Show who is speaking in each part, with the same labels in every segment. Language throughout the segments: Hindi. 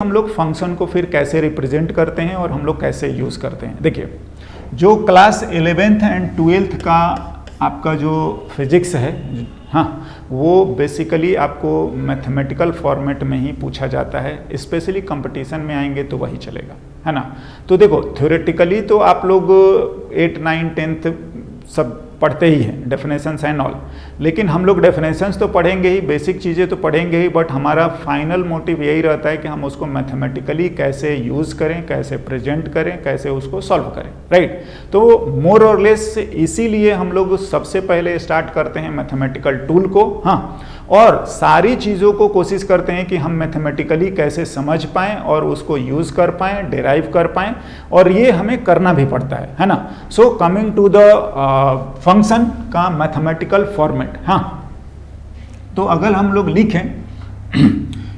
Speaker 1: हम लोग फंक्शन को फिर कैसे रिप्रेजेंट करते हैं और हम लोग कैसे यूज़ करते हैं। देखिए, जो क्लास 11th एंड 12th का आपका जो फिजिक्स है, हाँ, वो बेसिकली आपको मैथमेटिकल फॉर्मेट में ही पूछा जाता है। स्पेशली कंपटीशन में आएंगे तो वही चलेगा, है ना। तो देखो, थ्योरेटिकली तो आप लोग 8, 9, 10th सब पढ़ते ही हैं, डेफिनेशंस एंड ऑल, लेकिन हम लोग डेफिनेशंस तो पढ़ेंगे ही, बेसिक चीज़ें तो पढ़ेंगे ही, बट हमारा फाइनल मोटिव यही रहता है कि हम उसको मैथमेटिकली कैसे यूज़ करें, कैसे प्रेजेंट करें, कैसे उसको सॉल्व करें, राइट। तो मोर और लेस इसीलिए हम लोग सबसे पहले स्टार्ट करते हैं मैथमेटिकल टूल को, हाँ, और सारी चीज़ों को कोशिश करते हैं कि हम मैथमेटिकली कैसे समझ पाएँ और उसको यूज़ कर पाएँ, डिराइव कर पाएँ, और ये हमें करना भी पड़ता है ना। So coming to the function का मैथमेटिकल फॉर्मेट, हाँ, तो अगर हम लोग लिखें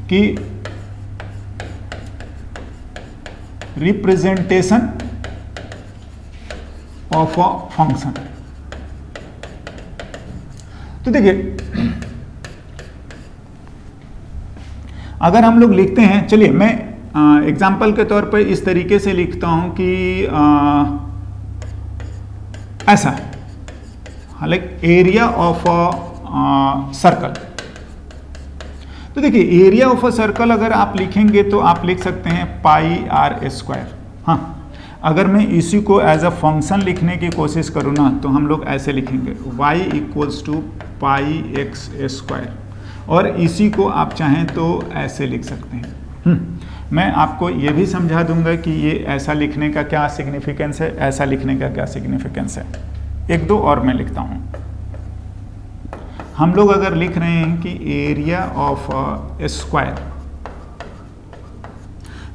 Speaker 1: कि रिप्रेजेंटेशन ऑफ अ फंक्शन, तो देखिए, अगर हम लोग लिखते हैं, चलिए मैं एग्जाम्पल के तौर पर इस तरीके से लिखता हूं कि ऐसा, like area of a circle. तो देखिए, एरिया ऑफ अ सर्कल अगर आप लिखेंगे तो आप लिख सकते हैं पाई आर स्क्वायर। हाँ, अगर मैं इसी को एज अ फंक्शन लिखने की कोशिश करूँ ना, तो हम लोग ऐसे लिखेंगे y equals to pi x square, और इसी को आप चाहें तो ऐसे लिख सकते हैं। मैं आपको ये भी समझा दूंगा कि ये ऐसा लिखने का क्या सिग्निफिकेंस है, ऐसा लिखने का क्या सिग्निफिकेंस है। एक दो और मैं लिखता हूँ। हम लोग अगर लिख रहे हैं कि एरिया ऑफ स्क्वायर,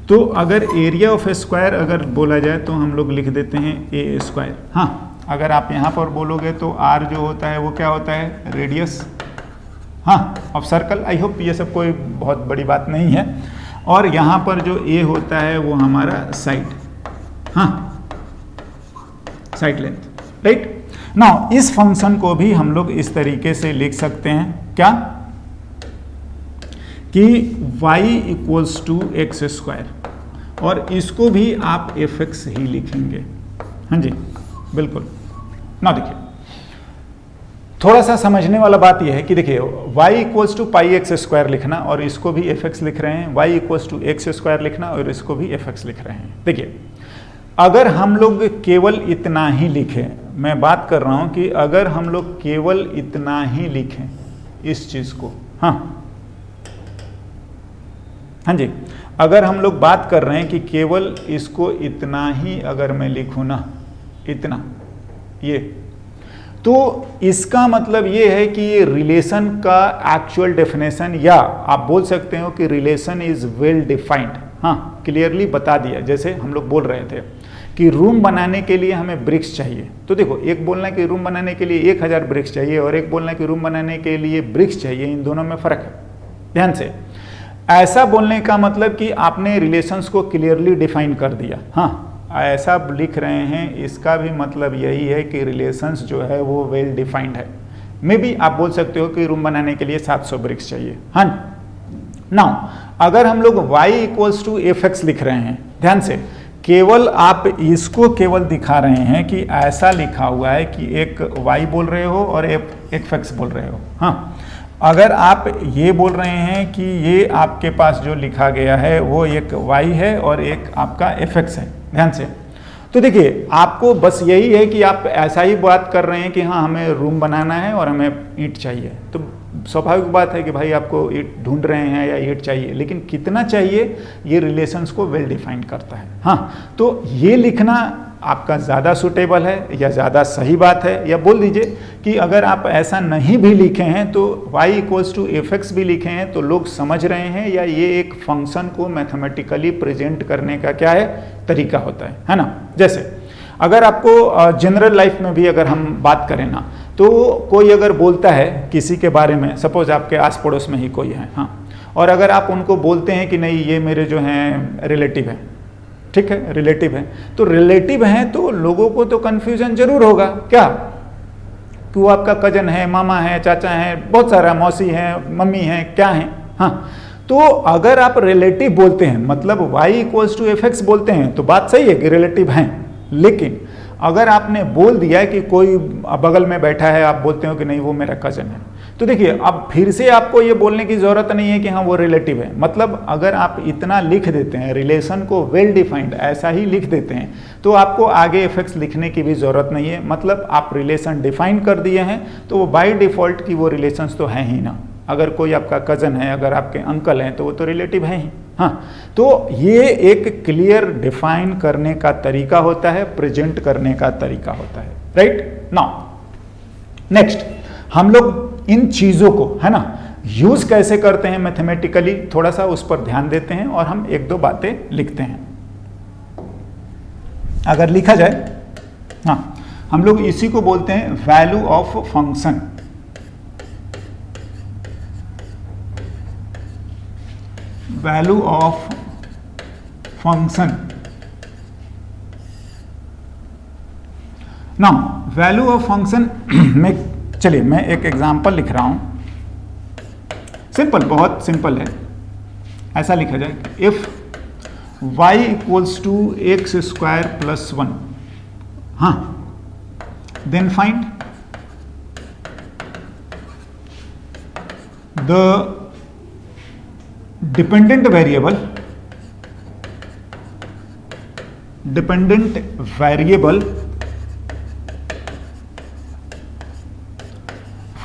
Speaker 1: तो अगर एरिया ऑफ स्क्वायर अगर बोला जाए तो हम लोग लिख देते हैं ए स्क्वायर। हाँ, अगर आप यहाँ पर बोलोगे तो आर जो होता है वो क्या होता है, रेडियस, हाँ, ऑफ सर्कल। आई होप ये सब कोई बहुत बड़ी बात नहीं है। और यहाँ पर जो ए होता है वो हमारा साइड, हाँ, साइड लेंथ, राइट। नाउ इस फंक्शन को भी हम लोग इस तरीके से लिख सकते हैं, क्या, कि y equals to x square, और इसको भी आप एफ एक्स ही लिखेंगे। हाँ जी, बिल्कुल। ना देखिए, थोड़ा सा समझने वाला बात यह है कि देखिए, y equals to pi x square लिखना और इसको भी एफ एक्स लिख रहे हैं, y equals to x square लिखना और इसको भी एफ एक्स लिख रहे हैं। देखिए, अगर हम लोग केवल इतना ही लिखें, मैं बात कर रहा हूं कि अगर हम लोग केवल इतना ही लिखें इस चीज को, हाँ हाँ जी, अगर हम लोग बात कर रहे हैं कि केवल इसको इतना ही अगर मैं लिखूं ना, इतना, ये, तो इसका मतलब ये है कि ये रिलेशन का एक्चुअल डेफिनेशन, या आप बोल सकते हो कि रिलेशन इज वेल डिफाइंड, हाँ, क्लियरली बता दिया। जैसे हम लोग बोल रहे थे कि रूम बनाने के लिए हमें ब्रिक्स चाहिए, तो देखो, एक बोलना कि रूम बनाने के लिए 1000 ब्रिक्स चाहिए और एक बोलना कि रूम बनाने के लिए ब्रिक्स चाहिए, इन दोनों में फर्क है। ध्यान से, ऐसा बोलने का मतलब कि आपने रिलेशंस को क्लियरली डिफाइन कर दिया, हाँ, ऐसा लिख रहे हैं, इसका भी मतलब यही है कि रिलेशंस जो है वो वेल डिफाइंड है। मे बी आप बोल सकते हो कि रूम बनाने के लिए 700 ब्रिक्स चाहिए। हाँ, नाउ अगर हम लोग y equals to f x लिख रहे हैं, ध्यान से, केवल आप इसको केवल दिखा रहे हैं कि ऐसा लिखा हुआ है कि एक y बोल रहे हो और एक एक्स बोल रहे हो। हाँ, अगर आप ये बोल रहे हैं कि ये आपके पास जो लिखा गया है वो एक y है और एक आपका एफ एक्स है, ध्यान से, तो देखिए, आपको बस यही है कि आप ऐसा ही बात कर रहे हैं कि हाँ, हमें रूम बनाना है और हमें ईंट चाहिए, तो स्वाभाविक बात है कि भाई आपको ईंट ढूंढ रहे हैं या ईंट चाहिए, लेकिन कितना चाहिए ये रिलेशंस को वेल डिफाइन करता है। हाँ, तो ये लिखना आपका ज़्यादा सूटेबल है या ज़्यादा सही बात है, या बोल दीजिए कि अगर आप ऐसा नहीं भी लिखे हैं तो y equals to f x भी लिखे हैं तो लोग समझ रहे हैं, या ये एक फंक्शन को मैथमेटिकली प्रेजेंट करने का क्या है, तरीका होता है ना। जैसे अगर आपको जनरल लाइफ में भी अगर हम बात करें ना, तो कोई अगर बोलता है किसी के बारे में, सपोज आपके आस पड़ोस में ही कोई है, हाँ, और अगर आप उनको बोलते हैं कि नहीं ये मेरे जो हैं रिलेटिव है, ठीक है, रिलेटिव है, तो रिलेटिव हैं तो लोगों को तो कन्फ्यूजन जरूर होगा, क्या, कि वो आपका कजन है, मामा है, चाचा है, बहुत सारा, मौसी है, मम्मी है, क्या है, हाँ, तो अगर आप रिलेटिव बोलते हैं, मतलब y equals to f x बोलते हैं, तो बात सही है कि रिलेटिव हैं। लेकिन अगर आपने बोल दिया कि कोई बगल में बैठा है, आप बोलते हो कि नहीं वो मेरा कजन है, तो देखिए अब फिर से आपको ये बोलने की जरूरत नहीं है कि हाँ वो रिलेटिव है। मतलब अगर आप इतना लिख देते हैं, रिलेशन को वेल डिफाइंड ऐसा ही लिख देते हैं, तो आपको आगे एफेक्ट्स लिखने की भी जरूरत नहीं है। मतलब आप रिलेशन डिफाइन कर दिए हैं, तो वो बाय डिफॉल्ट की वो रिलेशंस तो हैं ही ना। अगर कोई आपका कजन है, अगर आपके अंकल हैं, तो वो तो रिलेटिव हैं ही। हाँ, तो ये एक क्लियर डिफाइन करने का तरीका होता है, प्रेजेंट करने का तरीका होता है, राइट। नाउ नेक्स्ट हम लोग इन चीजों को, है ना, यूज कैसे करते हैं मैथमेटिकली, थोड़ा सा उस पर ध्यान देते हैं और हम एक दो बातें लिखते हैं। अगर लिखा जाए, हाँ, हम लोग इसी को बोलते हैं value of function. Value of function. Now value of function में चलिए मैं एक एग्जांपल लिख रहा हूं, सिंपल, बहुत सिंपल है। ऐसा लिखा जाए, if y equals to x square plus 1, हाँ, then find the dependent variable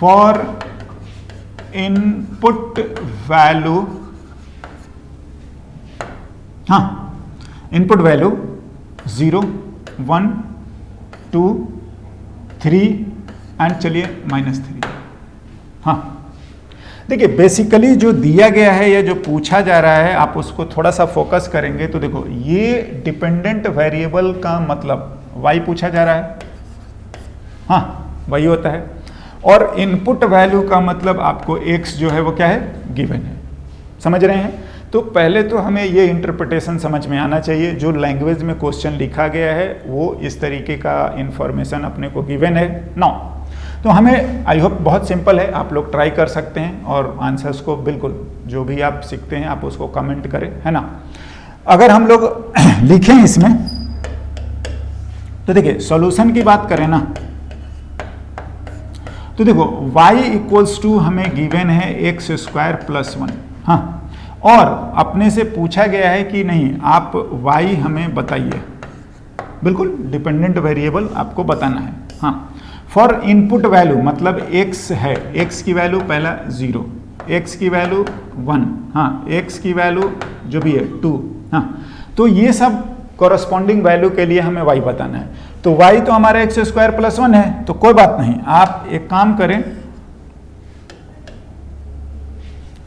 Speaker 1: for input value, हाँ, input value 0, 1, 2, 3 एंड चलिए -3। हाँ, देखिए बेसिकली जो दिया गया है या जो पूछा जा रहा है, आप उसको थोड़ा सा फोकस करेंगे तो देखो ये डिपेंडेंट वेरिएबल का मतलब y पूछा जा रहा है, हाँ वही होता है। और इनपुट वैल्यू का मतलब आपको x जो है वो क्या है, गिवन है। समझ रहे हैं? तो पहले तो हमें ये इंटरप्रिटेशन समझ में आना चाहिए, जो लैंग्वेज में क्वेश्चन लिखा गया है वो इस तरीके का इंफॉर्मेशन अपने को गिवन है। नाउ तो हमें आई होप बहुत सिंपल है, आप लोग ट्राई कर सकते हैं और आंसर्स को बिल्कुल जो भी आप सीखते हैं आप उसको कमेंट करें, है ना। अगर हम लोग लिखें इसमें तो देखिए सॉल्यूशन की बात करें ना, तो देखो y इक्वल्स टू हमें गिवन है एक्स स्क्वायर प्लस 1, हाँ, और अपने से पूछा गया है कि नहीं आप y हमें बताइए, बिल्कुल डिपेंडेंट वेरिएबल आपको बताना है। हाँ, फॉर इनपुट वैल्यू मतलब x है, x की वैल्यू पहला 0, x की वैल्यू 1, हाँ, x की वैल्यू जो भी है 2, हाँ, तो ये सब कॉरस्पॉन्डिंग वैल्यू के लिए हमें y बताना है। तो y तो हमारा एक्स स्क्वायर प्लस 1 है, तो कोई बात नहीं, आप एक काम करें,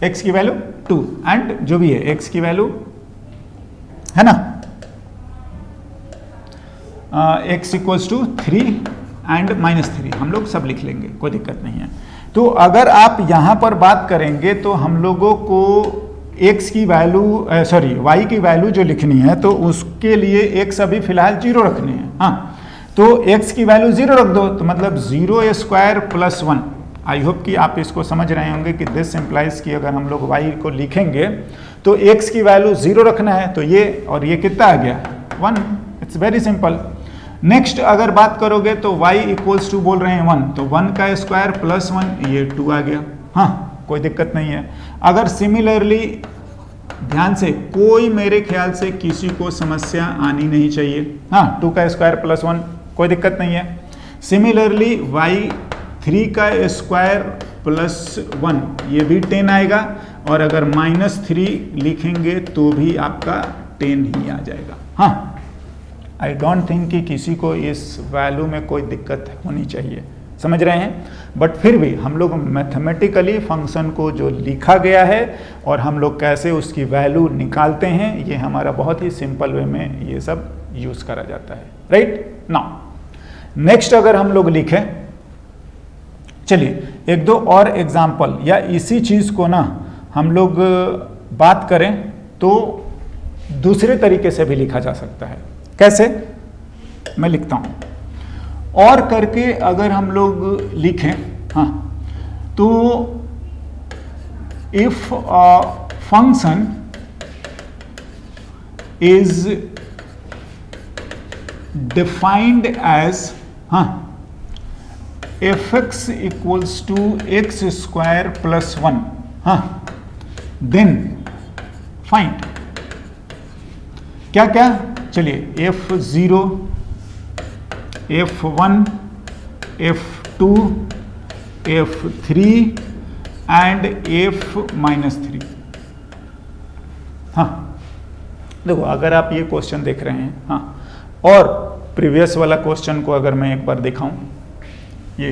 Speaker 1: x की वैल्यू 2 एंड जो भी है x की वैल्यू है ना, x इक्वल्स टू 3 एंड -3 हम लोग सब लिख लेंगे, कोई दिक्कत नहीं है। तो अगर आप यहां पर बात करेंगे तो हम लोगों को x की वैल्यू y की वैल्यू जो लिखनी है तो उसके लिए x अभी फिलहाल 0 रखने हैं। हाँ, तो x की वैल्यू 0 रख दो, तो मतलब 0 स्क्वायर प्लस 1। आई होप कि आप इसको समझ रहे होंगे कि दिस इम्प्लाइज कि अगर हम लोग y को लिखेंगे तो x की वैल्यू 0 रखना है, तो ये और ये कितना आ गया 1। It's very simple. नेक्स्ट अगर बात करोगे तो y इक्वल्स टू बोल रहे हैं 1, तो 1 का स्क्वायर प्लस 1 ये 2 आ गया। हाँ, कोई दिक्कत नहीं है। अगर सिमिलरली ध्यान से, कोई मेरे ख्याल से किसी को समस्या आनी नहीं चाहिए। हाँ, 2 का स्क्वायर प्लस 1 कोई दिक्कत नहीं है। सिमिलरली y 3 का स्क्वायर प्लस 1 ये भी 10 आएगा, और अगर -3 लिखेंगे तो भी आपका 10 ही आ जाएगा। हाँ, आई डोंट थिंक कि किसी को इस वैल्यू में कोई दिक्कत होनी चाहिए, समझ रहे हैं। बट फिर भी हम लोग मैथमेटिकली फंक्शन को जो लिखा गया है और हम लोग कैसे उसकी वैल्यू निकालते हैं, ये हमारा बहुत ही सिंपल वे में ये सब यूज़ करा जाता है, राइट। नाउ नेक्स्ट अगर हम लोग लिखें, चलिए एक दो और एग्जाम्पल या इसी चीज़ को ना हम लोग बात करें तो दूसरे तरीके से भी लिखा जा सकता है। कैसे, मैं लिखता हूं, और करके अगर हम लोग लिखें, हाँ, तो if function is defined as fx equals to x square plus 1, then find क्या क्या, चलिए f0, f1, f2, f3 and f-3। हाँ देखो, अगर आप ये क्वेश्चन देख रहे हैं, हाँ, और प्रीवियस वाला क्वेश्चन को अगर मैं एक बार दिखाऊं, ये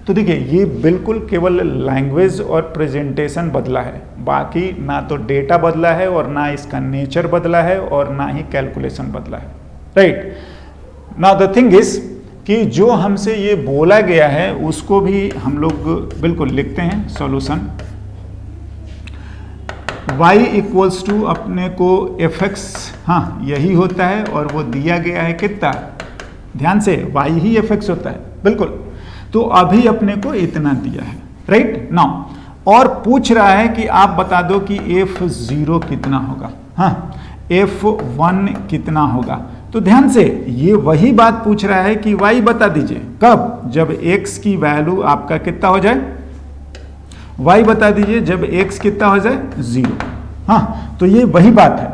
Speaker 1: तो देखिए ये बिल्कुल केवल लैंग्वेज और प्रेजेंटेशन बदला है, बाकी ना तो डेटा बदला है और ना इसका नेचर बदला है और ना ही कैलकुलेशन बदला है, right. Now the thing is कि जो हमसे ये बोला गया है उसको भी हम लोग बिल्कुल लिखते हैं सॉल्यूशन। y इक्वल्स टू अपने को fx, हाँ यही होता है, और वो दिया गया है कितना, ध्यान से y ही fx होता है, बिल्कुल। तो अभी अपने को इतना दिया है, राइट नाउ, और पूछ रहा है कि आप बता दो कि f0 कितना होगा, हाँ f1 कितना होगा। तो ध्यान से ये वही बात पूछ रहा है कि y बता दीजिए, कब, जब x की वैल्यू आपका कितना हो जाए, y बता दीजिए जब x कितना हो जाए 0। हाँ तो ये वही बात है,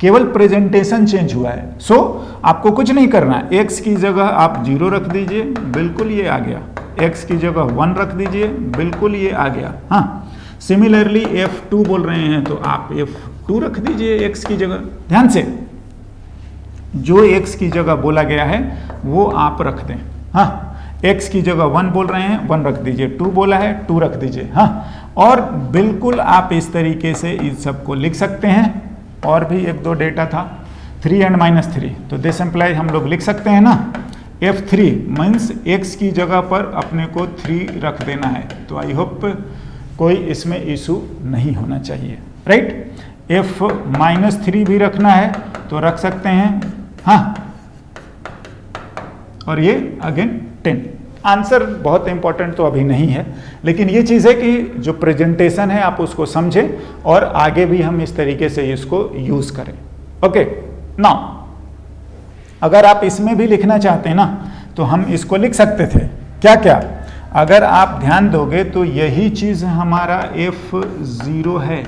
Speaker 1: केवल प्रेजेंटेशन चेंज हुआ है। सो आपको कुछ नहीं करना है, x की जगह आप 0 रख दीजिए, बिल्कुल ये आ गया, x की जगह 1 रख दीजिए, बिल्कुल ये आ गया। हाँ सिमिलरली f2 बोल रहे हैं तो आप f2 रख दीजिए x की जगह, ध्यान से जो x की जगह बोला गया है वो आप रख दें। हाँ x की जगह 1 बोल रहे हैं 1 रख दीजिए, 2 बोला है 2 रख दीजिए। हाँ और बिल्कुल आप इस तरीके से इस सबको लिख सकते हैं। और भी एक दो डेटा था 3 एंड -3, तो दिस एम्प्लाई हम लोग लिख सकते हैं ना, f3 मीन्स x की जगह पर अपने को 3 रख देना है। तो आई होप कोई इसमें इशू नहीं होना चाहिए, राइट। f-3 भी रखना है तो रख सकते हैं, हाँ, और ये अगेन 10। आंसर बहुत इंपॉर्टेंट तो अभी नहीं है, लेकिन ये चीज़ है कि जो प्रेजेंटेशन है आप उसको समझें और आगे भी हम इस तरीके से इसको यूज करें। ओके नाउ अगर आप इसमें भी लिखना चाहते हैं ना तो हम इसको लिख सकते थे, क्या क्या, अगर आप ध्यान दोगे तो यही चीज़ हमारा f0 है,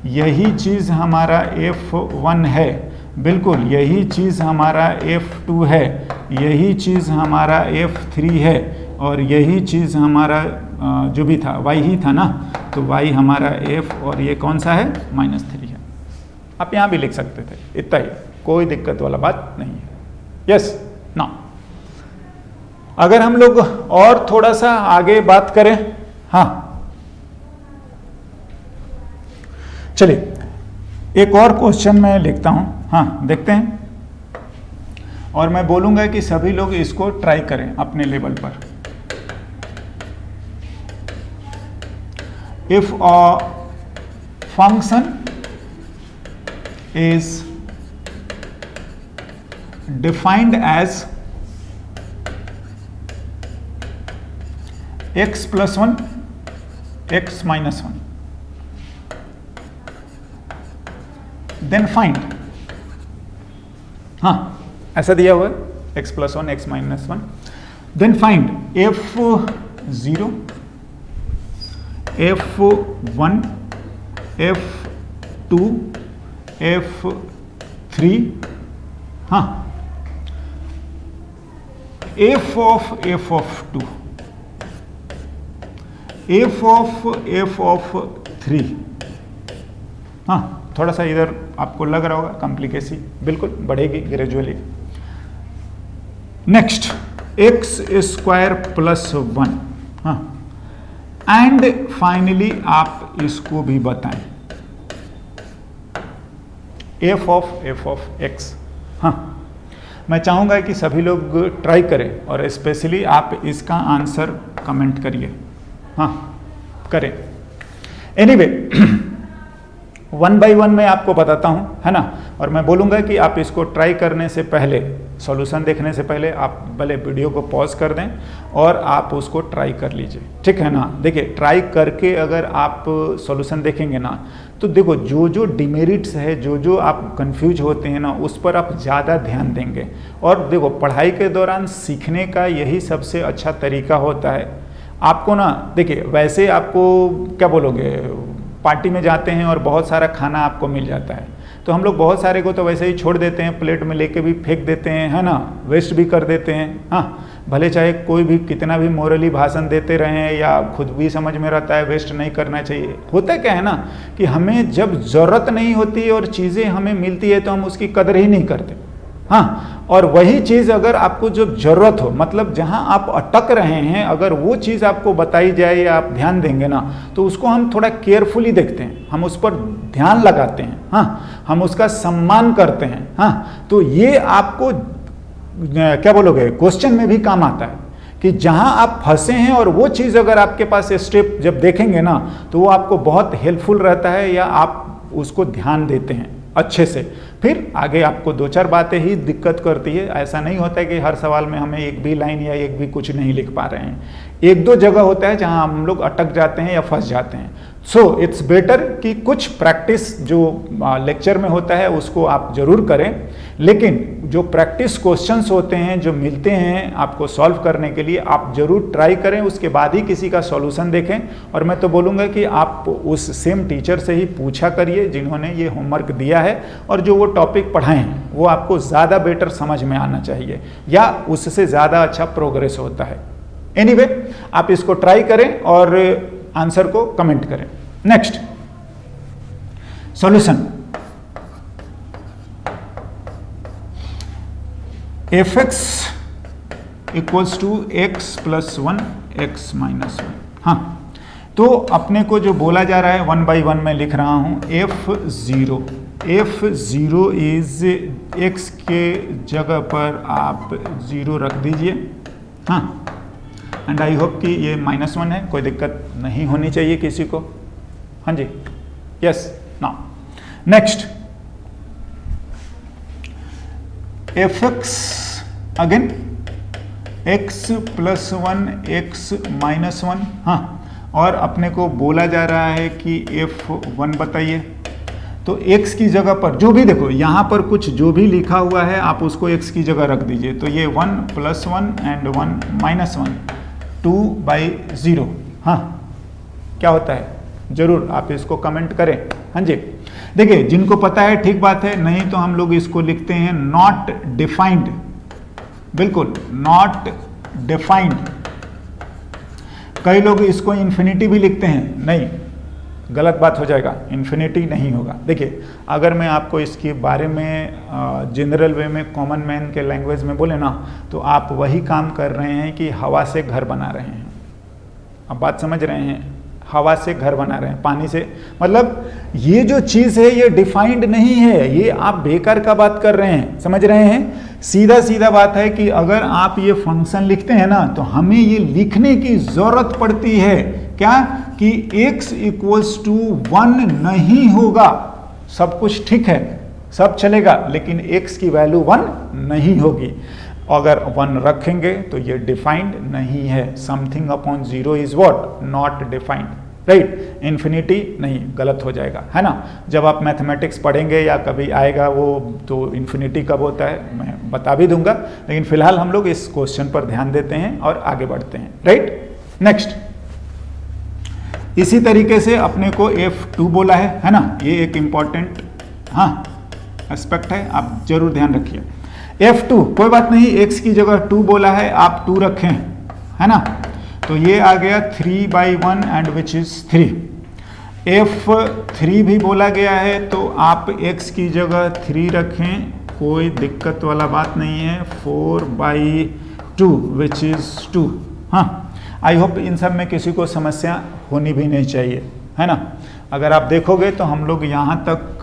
Speaker 1: यही चीज़ हमारा f1 है, बिल्कुल यही चीज़ हमारा f2 है, यही चीज़ हमारा f3 है, और यही चीज़ हमारा जो भी था y ही था ना, तो y हमारा f, और ये कौन सा है -3 है। आप यहाँ भी लिख सकते थे, इतना ही, कोई दिक्कत वाला बात नहीं है। यस ना, अगर हम लोग और थोड़ा सा आगे बात करें, हाँ चलिए एक और क्वेश्चन मैं लिखता हूं, हाँ देखते हैं, और मैं बोलूंगा कि सभी लोग इसको ट्राई करें अपने लेवल पर। If a function is defined as x + 1 x - 1 then find, हाँ ऐसा दिया हुआ है x + 1 x - 1, then find f0 f1 f2 f3, हाँ f of f2 f of 3, हाँ थोड़ा सा इधर आपको लग रहा होगा कॉम्प्लिकेसी, बिल्कुल बढ़ेगी ग्रेजुअली। नेक्स्ट x² + 1, हाँ एंड फाइनली आप इसको भी बताएं f of x। हाँ मैं चाहूँगा कि सभी लोग ट्राई करें और स्पेशली आप इसका आंसर कमेंट करिए, हाँ करें। एनीवे 1 by 1 मैं आपको बताता हूँ, है ना, और मैं बोलूँगा कि आप इसको ट्राई करने से पहले सॉल्यूशन देखने से पहले आप भले वीडियो को पॉज कर दें और आप उसको ट्राई कर लीजिए, ठीक है ना। देखिए ट्राई करके अगर आप सॉल्यूशन देखेंगे ना तो देखो जो जो डिमेरिट्स है, जो जो आप कंफ्यूज होते हैं ना, उस पर आप ज़्यादा ध्यान देंगे। और देखो पढ़ाई के दौरान सीखने का यही सबसे अच्छा तरीका होता है। आपको ना देखिए वैसे आपको क्या बोलोगे, पार्टी में जाते हैं और बहुत सारा खाना आपको मिल जाता है, तो हम लोग बहुत सारे को तो वैसे ही छोड़ देते हैं, प्लेट में लेके भी फेंक देते हैं, है ना, वेस्ट भी कर देते हैं। हाँ, भले चाहे कोई भी कितना भी मोरली भाषण देते रहें या खुद भी समझ में रहता है वेस्ट नहीं करना चाहिए। होता क्या है ना कि हमें जब ज़रूरत नहीं होती और चीज़ें हमें मिलती है तो हम उसकी कदर ही नहीं करते। हाँ, और वही चीज़ अगर आपको जब जरूरत हो, मतलब जहाँ आप अटक रहे हैं, अगर वो चीज़ आपको बताई जाए या आप ध्यान देंगे ना तो उसको हम थोड़ा केयरफुली देखते हैं, हम उस पर ध्यान लगाते हैं। हाँ, हम उसका सम्मान करते हैं। हाँ, तो ये आपको क्या बोलोगे क्वेश्चन में भी काम आता है कि जहां आप फंसे हैं और वो चीज़ अगर आपके पास स्टेप जब देखेंगे ना तो वो आपको बहुत हेल्पफुल रहता है, या आप उसको ध्यान देते हैं अच्छे से, फिर आगे आपको दो चार बातें ही दिक्कत करती है। ऐसा नहीं होता है कि हर सवाल में हमें एक भी लाइन या एक भी कुछ नहीं लिख पा रहे हैं। एक दो जगह होता है जहां हम लोग अटक जाते हैं या फंस जाते हैं। सो इट्स बेटर कि कुछ प्रैक्टिस जो लेक्चर में होता है उसको आप जरूर करें, लेकिन जो प्रैक्टिस क्वेश्चंस होते हैं जो मिलते हैं आपको सॉल्व करने के लिए, आप जरूर ट्राई करें, उसके बाद ही किसी का सॉल्यूशन देखें। और मैं तो बोलूँगा कि आप उस सेम टीचर से ही पूछा करिए जिन्होंने ये होमवर्क दिया है, और जो वो टॉपिक पढ़ाए हैं वो आपको ज़्यादा बेटर समझ में आना चाहिए, या उससे ज़्यादा अच्छा प्रोग्रेस होता है। एनीवे, आप इसको ट्राई करें और आंसर को कमेंट करें। Next solution, fx equals to x plus 1 x minus 1। हाँ, तो अपने को जो बोला जा रहा है 1 by 1 में लिख रहा हूं, f0 इज x के जगह पर आप 0 रख दीजिए। हाँ, एंड आई होप कि ये -1 है, कोई दिक्कत नहीं होनी चाहिए किसी को। हाँ जी, yes. Now next fx again x plus 1 x minus 1। हाँ, और अपने को बोला जा रहा है कि f1 बताइए। तो x की जगह पर जो भी देखो यहाँ पर कुछ जो भी लिखा हुआ है आप उसको x की जगह रख दीजिए। तो ये 1 प्लस 1 एंड 1 माइनस 1, 2 by 0। हाँ, क्या होता है जरूर आप इसको कमेंट करें। हाँ जी, देखिए जिनको पता है ठीक बात है, नहीं तो हम लोग इसको लिखते हैं नॉट डिफाइंड। बिल्कुल नॉट डिफाइंड। कई लोग इसको इन्फिनिटी भी लिखते हैं, नहीं, गलत बात हो जाएगा, इन्फिनिटी नहीं होगा। देखिए अगर मैं आपको इसके बारे में जनरल वे में कॉमन मैन के लैंग्वेज में बोले ना तो आप वही काम कर रहे हैं कि हवा से घर बना रहे हैं। अब बात समझ रहे हैं, हवा से घर बना रहे हैं, पानी से, मतलब ये जो चीज़ है ये डिफाइंड नहीं है, ये आप बेकार का बात कर रहे हैं, समझ रहे हैं। सीधा सीधा बात है कि अगर आप ये फंक्शन लिखते हैं ना तो हमें ये लिखने की जरूरत पड़ती है क्या कि x इक्वल्स टू 1 नहीं होगा। सब कुछ ठीक है, सब चलेगा, लेकिन x की वैल्यू 1 नहीं होगी। अगर 1 रखेंगे तो ये डिफाइंड नहीं है। Something upon 0 is what, not defined, right. Infinity नहीं, गलत हो जाएगा, है ना। जब आप मैथमेटिक्स पढ़ेंगे या कभी आएगा वो तो इन्फिनिटी कब होता है मैं बता भी दूंगा, लेकिन फिलहाल हम लोग इस क्वेश्चन पर ध्यान देते हैं और आगे बढ़ते हैं, राइट। नेक्स्ट, इसी तरीके से अपने को f2 बोला है ना, ये एक इंपॉर्टेंट एस्पेक्ट है, आप जरूर ध्यान रखिए। f2 कोई बात नहीं, x की जगह 2 बोला है, आप 2 रखें, है ना, तो ये आ गया 3 by 1 and which is 3। f3 भी बोला गया है तो आप x की जगह 3 रखें, कोई दिक्कत वाला बात नहीं है। 4 by 2 विच इज 2। हाँ, आई होप इन सब में किसी को समस्या होनी भी नहीं चाहिए, है ना। अगर आप देखोगे तो हम लोग यहाँ तक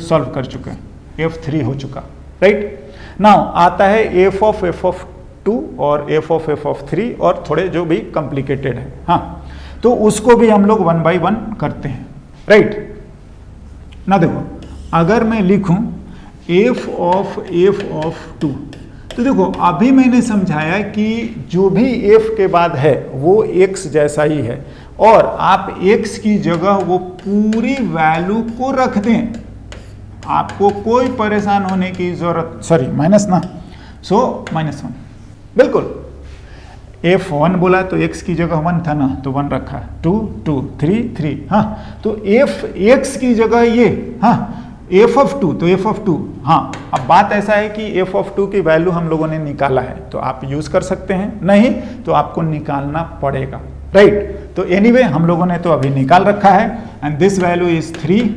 Speaker 1: सॉल्व कर चुके हैं, f3 हो चुका, राइट। नाउ आता है f of 2 और f of 3 और थोड़े जो भी कॉम्प्लिकेटेड है। हाँ, तो उसको भी हम लोग 1 by 1 करते हैं, राइट ना। देखो अगर मैं लिखूं f of 2 तो देखो अभी मैंने समझाया कि जो भी f के बाद है वो x जैसा ही है, और आप x की जगह वो पूरी वैल्यू को रख दें, आपको कोई परेशान होने की जरूरत, सॉरी माइनस ना, सो -1 बिल्कुल। f1 बोला तो x की जगह 1 था ना, तो 1 रखा, 2 2 3 3, हाँ तो x की जगह ये, हाँ f(2), तो f(2), हाँ अब बात ऐसा है कि f(2) की वैल्यू हम लोगों ने निकाला है, तो आप यूज कर सकते हैं, नहीं तो आपको निकालना पड़ेगा, राइट। तो एनीवे हम लोगों ने तो अभी निकाल रखा है, एंड दिस वैल्यू इज 3,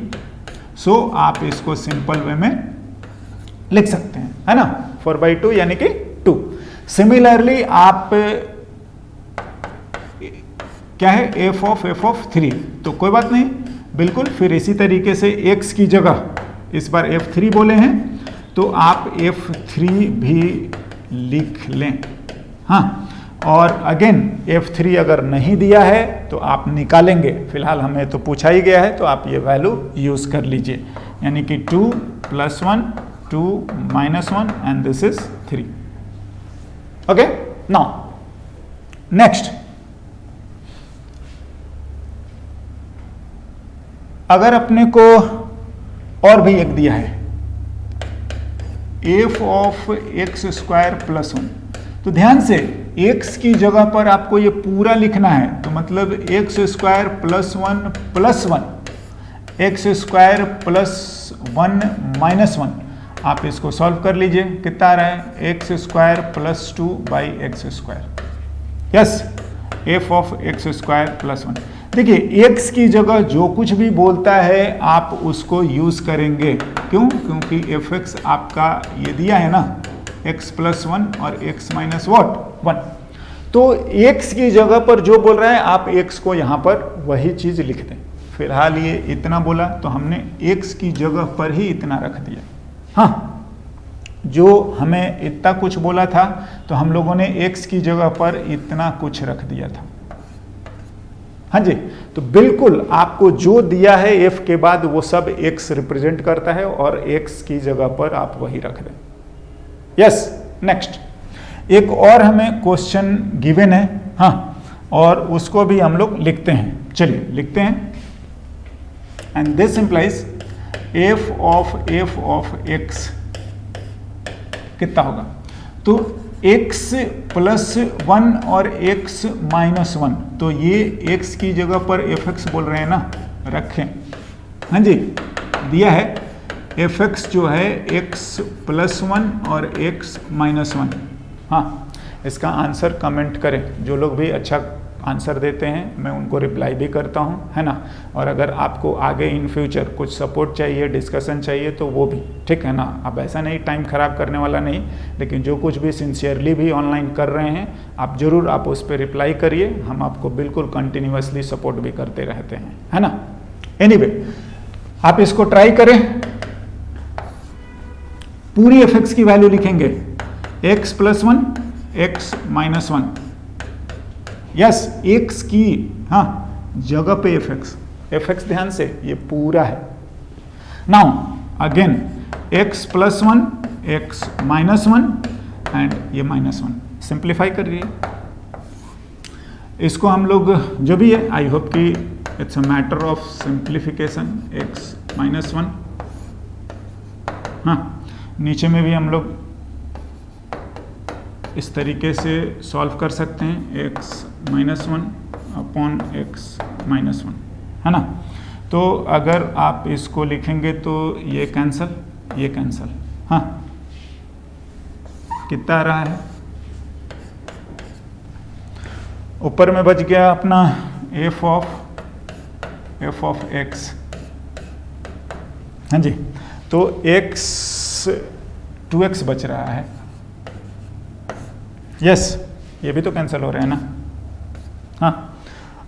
Speaker 1: सो आप इसको सिंपल वे में लिख सकते हैं, है ना, 4/2 यानी कि 2। सिमिलरली आप क्या है f(3), तो कोई बात नहीं, बिल्कुल फिर इसी तरीके से x की जगह इस बार f3 बोले हैं, तो आप f3 भी लिख लें, हाँ। और अगेन f3 अगर नहीं दिया है तो आप निकालेंगे, फिलहाल हमें तो पूछा ही गया है, तो आप ये वैल्यू यूज कर लीजिए, यानी कि 2 + 1 2 -1 and this is 3। Okay, now next, अगर अपने को और भी एक दिया है f(x² + 1), तो ध्यान से x की जगह पर आपको ये पूरा लिखना है, तो मतलब x² + 1 + 1, x² + 1 - 1, आप इसको सॉल्व कर लीजिए, कितना आ रहा है, x² + 2/x², यस, f(x² + 1). देखिए x की जगह जो कुछ भी बोलता है आप उसको यूज करेंगे, क्यों, क्योंकि fx आपका ये दिया है ना, x + 1 और x - 1, तो x की जगह पर जो बोल रहा है आप x को यहां पर वही चीज लिख दें। फिलहाल ये इतना बोला तो हमने x की जगह पर ही इतना रख दिया, हाँ, जो हमें इतना कुछ बोला था तो हम लोगों ने x की जगह पर इतना कुछ रख दिया था, हाँ जी। तो बिल्कुल आपको जो दिया है f के बाद वो सब x रिप्रेजेंट करता है, और x की जगह पर आप वही रख दें, यस। नेक्स्ट, एक और हमें क्वेश्चन गिवन है, हाँ, और उसको भी हम लोग लिखते हैं, चलिए लिखते हैं, and this implies f of x कितना होगा, तो x + 1 और x - 1, तो ये x की जगह पर fx बोल रहे हैं ना, रखें, हाँ जी, दिया है fx जो है x + 1 और x - 1, हाँ। इसका आंसर कमेंट करें, जो लोग भी अच्छा आंसर देते हैं मैं उनको रिप्लाई भी करता हूं, है ना। और अगर आपको आगे इन फ्यूचर कुछ सपोर्ट चाहिए, डिस्कशन चाहिए, तो वो भी ठीक है ना। अब ऐसा नहीं टाइम खराब करने वाला नहीं, लेकिन जो कुछ भी सिंसियरली भी ऑनलाइन कर रहे हैं आप जरूर आप उस पर रिप्लाई करिए, हम आपको बिल्कुल कंटिन्यूसली सपोर्ट भी करते रहते हैं, है ना। एनीवे आप इसको ट्राई करें, पूरी fx की वैल्यू लिखेंगे, x + 1 x - 1, यस, x की, हाँ, जगह पे fx ध्यान से ये पूरा है। Now again x + 1 x - 1 and ये -1, सिंप्लीफाई करिए इसको हम लोग, जो भी है, आई होप कि it's a matter of simplification, x - 1, हाँ, नीचे में भी हम लोग इस तरीके से सॉल्व कर सकते हैं, x - 1 अपॉन x - 1, है ना। तो अगर आप इसको लिखेंगे तो ये कैंसल, ये कैंसल, हाँ, कितना आ रहा है, ऊपर में बच गया अपना f of x, हाँ जी। तो x 2x बच रहा है, यस, ये भी तो कैंसिल हो रहे हैं ना, हाँ,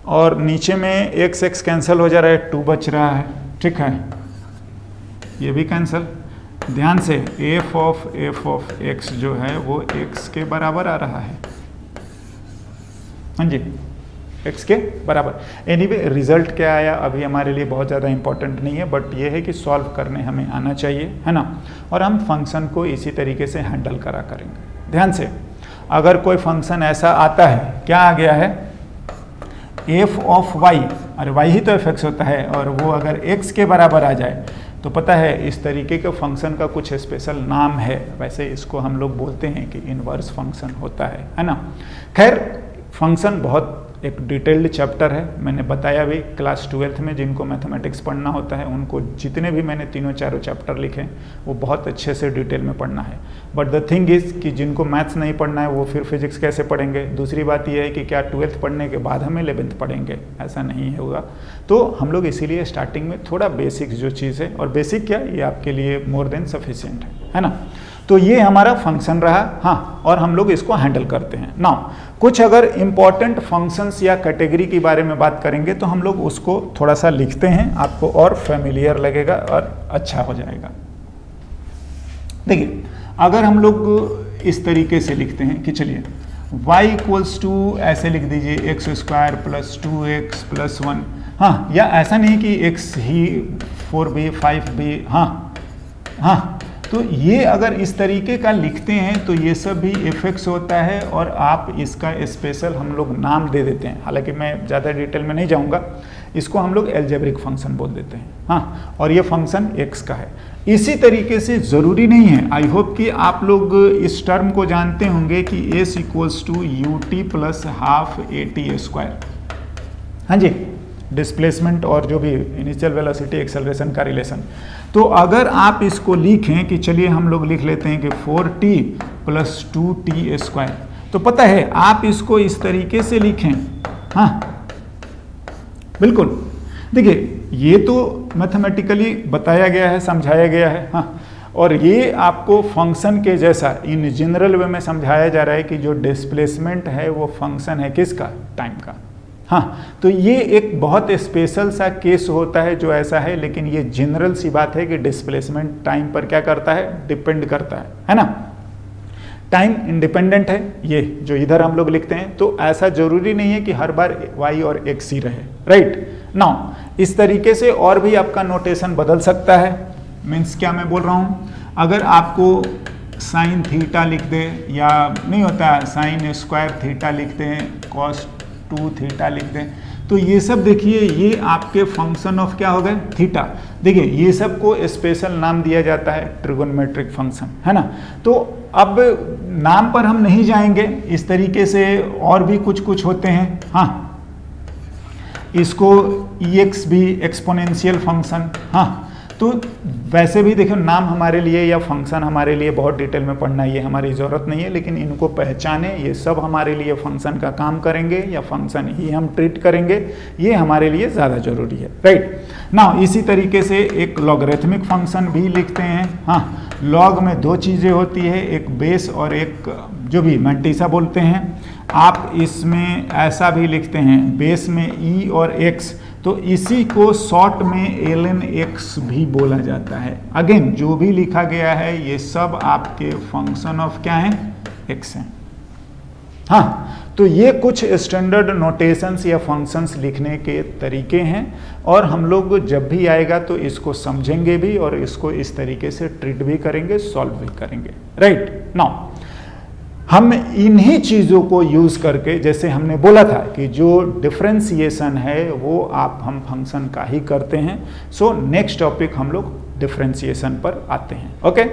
Speaker 1: और नीचे में x कैंसिल हो जा रहा है, 2 बच रहा है, ठीक है, ये भी कैंसिल। ध्यान से f of x जो है वो x के बराबर आ रहा है, हाँ जी, x के बराबर। एनीवे रिजल्ट क्या आया अभी हमारे लिए बहुत ज़्यादा इंपॉर्टेंट नहीं है, बट ये है कि सॉल्व करने हमें आना चाहिए, है ना, और हम फंक्शन को इसी तरीके से हैंडल करा करेंगे। ध्यान से, अगर कोई फंक्शन ऐसा आता है, क्या आ गया है, एफ ऑफ वाई, अरे वाई ही तो एफ एक्स होता है, और वो अगर एक्स के बराबर आ जाए तो पता है इस तरीके के फंक्शन का कुछ स्पेशल नाम है, वैसे इसको हम लोग बोलते हैं कि इनवर्स फंक्शन होता है ना। खैर फंक्शन बहुत एक डिटेल्ड चैप्टर है, मैंने बताया भी क्लास 12th में जिनको मैथमेटिक्स पढ़ना होता है उनको जितने भी मैंने तीनों चारों चैप्टर लिखे वो बहुत अच्छे से डिटेल में पढ़ना है। बट द थिंग इज़ कि जिनको मैथ्स नहीं पढ़ना है वो फिर फिजिक्स कैसे पढ़ेंगे। दूसरी बात यह है कि क्या 12th पढ़ने के बाद हम 11th पढ़ेंगे, ऐसा नहीं होगा। तो हम लोग इसीलिए स्टार्टिंग में थोड़ा बेसिक्स जो चीज़ है, और बेसिक क्या, ये आपके लिए मोर देन सफिशिएंट है ना। तो ये हमारा फंक्शन रहा, हाँ, और हम लोग इसको हैंडल करते हैं। नाउ कुछ अगर इंपॉर्टेंट फंक्शंस या कैटेगरी के बारे में बात करेंगे तो हम लोग उसको थोड़ा सा लिखते हैं, आपको और फेमिलियर लगेगा और अच्छा हो जाएगा। देखिए अगर हम लोग इस तरीके से लिखते हैं कि चलिए y इक्वल्स टू ऐसे लिख दीजिए x square plus 2x plus 1, हाँ, या ऐसा नहीं कि x ही 4b 5b, हाँ, तो ये अगर इस तरीके का लिखते हैं तो ये सब भी fx होता है, और आप इसका स्पेशल हम लोग नाम दे देते हैं। हालांकि मैं ज़्यादा डिटेल में नहीं जाऊंगा, इसको हम लोग एल्जेब्रिक फंक्शन बोल देते हैं, हाँ, और ये फंक्शन x का है। इसी तरीके से ज़रूरी नहीं है, आई होप कि आप लोग इस टर्म को जानते होंगे कि s equals to u t plus half a t square, हाँ जी, डिस्प्लेसमेंट और जो भी इनिशियल वेलोसिटी एक्सेलरेशन का रिलेशन। तो अगर आप इसको लिखें कि चलिए हम लोग लिख लेते हैं कि 4t प्लस 2t स्क्वायर, तो पता है आप इसको इस तरीके से लिखें, हाँ बिल्कुल। देखिए ये तो मैथमेटिकली बताया गया है, समझाया गया है, हाँ, और ये आपको फंक्शन के जैसा इन जनरल वे में समझाया जा रहा है कि जो डिस्प्लेसमेंट है वो फंक्शन है किसका, टाइम का, हाँ। तो ये एक बहुत स्पेशल सा केस होता है जो ऐसा है, लेकिन ये जनरल सी बात है कि डिस्प्लेसमेंट टाइम पर क्या करता है, डिपेंड करता है ना। टाइम इंडिपेंडेंट है, ये जो इधर हम लोग लिखते हैं, तो ऐसा जरूरी नहीं है कि हर बार y और x ही रहे, राइट। नाउ इस तरीके से और भी आपका नोटेशन बदल सकता है। मीन्स क्या मैं बोल रहा हूँ, अगर आपको साइन थीटा लिख दे, या नहीं होता साइन स्क्वायर थीटा लिखते हैं, कॉस 2 थीटा लिख दें, तो ये सब देखिए ये आपके फंक्शन ऑफ क्या हो गए, थीटा। देखिए ये सब को स्पेशल नाम दिया जाता है ट्रिगोनोमेट्रिक फंक्शन, है ना। तो अब नाम पर हम नहीं जाएंगे, इस तरीके से और भी कुछ होते हैं, हाँ, इसको ex भी एक्सपोनेंशियल फंक्शन, हाँ। तो वैसे भी देखो नाम हमारे लिए या फंक्शन हमारे लिए बहुत डिटेल में पढ़ना ये हमारी ज़रूरत नहीं है, लेकिन इनको पहचाने, ये सब हमारे लिए फंक्शन का काम करेंगे या फंक्शन ही हम ट्रीट करेंगे, ये हमारे लिए ज़्यादा जरूरी है, राइट ना। इसी तरीके से एक लॉगरिथमिक फंक्शन भी लिखते हैं, हाँ। लॉग में दो चीज़ें होती है, एक बेस और एक जो भी मैंटिसा बोलते हैं। आप इसमें ऐसा भी लिखते हैं, बेस में e और x, तो इसी को शॉर्ट में ln x भी बोला जाता है। अगेन जो भी लिखा गया है ये सब आपके फंक्शन ऑफ क्या है, x हैं, हाँ। तो ये कुछ स्टैंडर्ड नोटेशंस या फंक्शंस लिखने के तरीके हैं, और हम लोग जब भी आएगा तो इसको समझेंगे भी और इसको इस तरीके से ट्रीट भी करेंगे, सॉल्व भी करेंगे, राइट। नाउ हम इन्हीं चीज़ों को यूज़ करके, जैसे हमने बोला था कि जो डिफरेंशिएशन है वो हम फंक्शन का ही करते हैं। सो नेक्स्ट टॉपिक हम लोग डिफरेंशिएशन पर आते हैं, ओके।